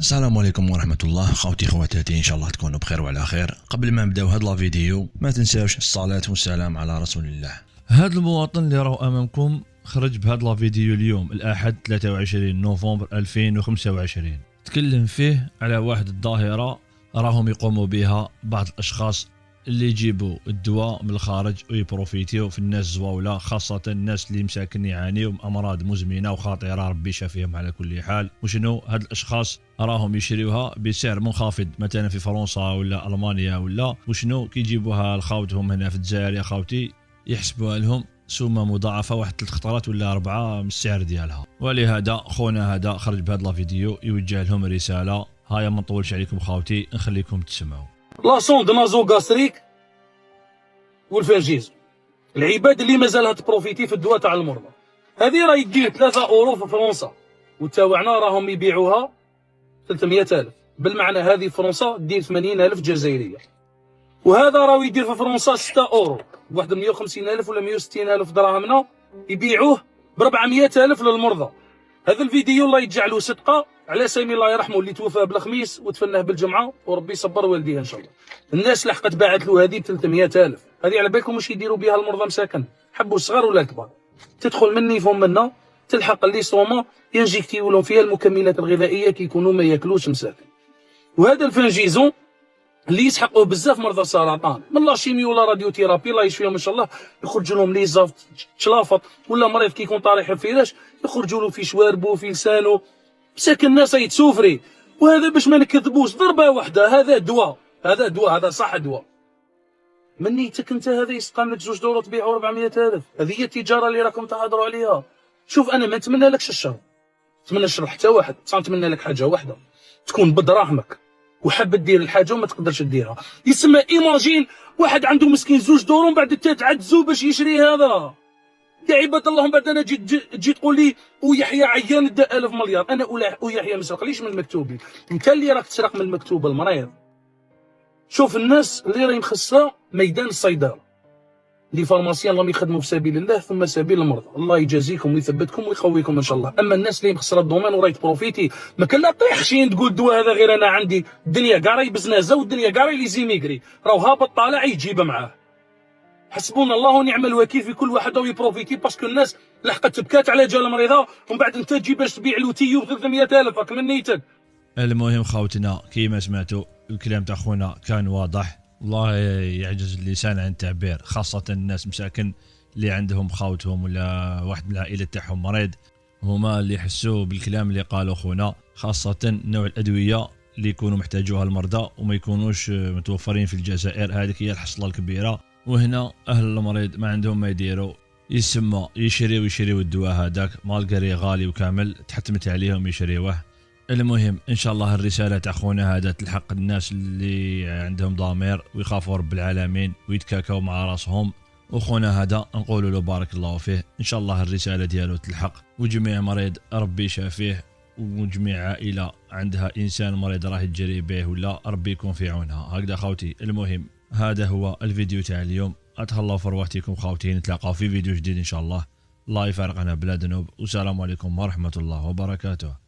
السلام عليكم ورحمة الله. خوتي خواتاتي، ان شاء الله تكونوا بخير وعلى خير. قبل ما نبداو هاد لا فيديو ما تنساوش الصلاة والسلام على رسول الله. هاد المواطن اللي راهو امامكم خرج بهاد لا فيديو اليوم الاحد 23 نوفمبر 2025. تكلم فيه على واحد الظاهرة راهم يقوموا بها بعض الاشخاص اللي يجيبوا الدواء من الخارج ويبروفيتيو في الناس الزواوله، خاصه الناس اللي مساكن يعانيوا من امراض مزمنه وخطيره، ربي يشافيهم على كل حال. وشنو هاد الاشخاص راهم يشريوها بسعر منخفض مثلا في فرنسا ولا المانيا ولا وشنو كيجيبوها لخاوتهم هنا في الجزائر يا خوتي، يحسبوها لهم سومه مضاعفه واحد 3 خطرات ولا 4 من السعر ديالها. ولهذا خونا هذا خرج بهذا لا فيديو يوجه لهم رساله. هيا ما نطولش عليكم خوتي، نخليكم تسمعوا. لا سوند نازو غاستريك والفنجيزو، العباد اللي مازالها تبروفيتي في الدواء تاع المرضى، هذه راه يدير 3 اورو في فرنسا، وتاوعنا راهم يبيعوها 300,000. بالمعنى هذه فرنسا دير 80,000 جزائريه، وهذا راه يدير في فرنسا 6 اورو، واحد 150,000 ولا 160,000 دراهمنا، يبيعوه ب 400,000 للمرضى. هذا الفيديو الله يجعله صدقه على سامي الله يرحمه اللي توفى بالخميس وتفناه بالجمعه، وربي يصبر والديه ان شاء الله. الناس اللي حقت باعت له هذه ب 300,000، هذه على بالكم واش يديروا بها المرضى مساكن، حبوا الصغار ولا الكبار. تدخل من نيفون منا تلحق اللي صوما ينجيكتيو لهم فيها المكملات الغذائيه كي يكونوا ما ياكلوش مساكن. وهذا الفنجيزون اللي يسحقوه بزاف مرضى السرطان من لا شيمي ولا راديو ثيرابي، الله يشفيهم ان شاء الله، يخرج لهم لي زافت تشلافط، ولا مريض كي يكون طارح الفراش يخرجوا له في شواربو في لسانو، مساكن الناس يتسوفري. وهذا باش ما نكذبوش ضربه واحده، هذا دواء، هذا دواء، هذا صح دواء. من نيتك انت هذا يسقام لك 2 دورو تبيعوا 400,000، هذه هي التجاره اللي راكم تهضروا عليها. شوف انا ما نتمنى لكش الشر، نتمنى الشر حتى واحد، بصح نتمنى لك حاجه واحده، تكون بدراهمك وحاب دير الحاجه وما تقدرش ديرها. يسمى ايماجين واحد عنده مسكين 2 دورو من بعد تعدزو باش يشري هذا. يا عباد الله، من بعد انا تجي تقول لي ويحيى عيان دا 1000 مليار. انا ويحيى ما سرقليش من المكتوب، انت اللي راك تسرق من المكتوب المريض. شوف الناس اللي راهي مخصصه ميدان الصيدله، لي فارماسيان راهم يخدموا في سبيل الله ثم سبيل المرضى، الله يجازيكم ويثبتكم ويقويكم ان شاء الله. اما الناس اللي مخسره الدومين وراهي تبروفيتي، ما كان لا طيحشين تقول الدواء هذا غير انا عندي، الدنيا كاع راهي بزنازه والدنيا كاع راهي ليزي ميغري، راهو هابط طالع يجيب معاه. حسبونا الله ونعم الوكيل في كل واحد راهو يبروفيتي، باسكو الناس لحقت تبكات على جال المريضه، ومن بعد انت تجي باش تبيع له تيو ب 300,000، راك من نيتك. المهم خوتنا كيما سمعتوا الكلام تاع خونا كان واضح، الله يعجز اللسان عن التعبير، خاصة الناس مساكن اللي عندهم خاوتهم ولا واحد من العائلة تاعهم مريض، هما اللي يحسوا بالكلام اللي قالوا خونا، خاصة نوع الأدوية اللي يكونوا محتاجوها المرضى وما يكونوش متوفرين في الجزائر. هذه هي الحصلة الكبيرة، وهنا أهل المريض ما عندهم ما يديروا، يسمى يشريوا الدواء هذاك مالقري غالي وكامل، تحتمت عليهم يشريوه. المهم ان شاء الله الرساله تاع خونا هذا تلحق الناس اللي عندهم ضمير ويخافوا رب العالمين ويتكاكاو مع راسهم. وخونا هذا نقول له بارك الله فيه، ان شاء الله الرساله ديالو تلحق، وجميع مريض ربي يشافيه، وجميع عائله عندها انسان مريض راه يجري به ولا ربي يكون في عونها. هكذا خوتي، المهم هذا هو الفيديو تاع اليوم. اتهلاو في روحتكم خوتي، نتلاقاو في فيديو جديد ان شاء الله. الله يفارقنا بلا ذنوب، والسلام عليكم ورحمه الله وبركاته.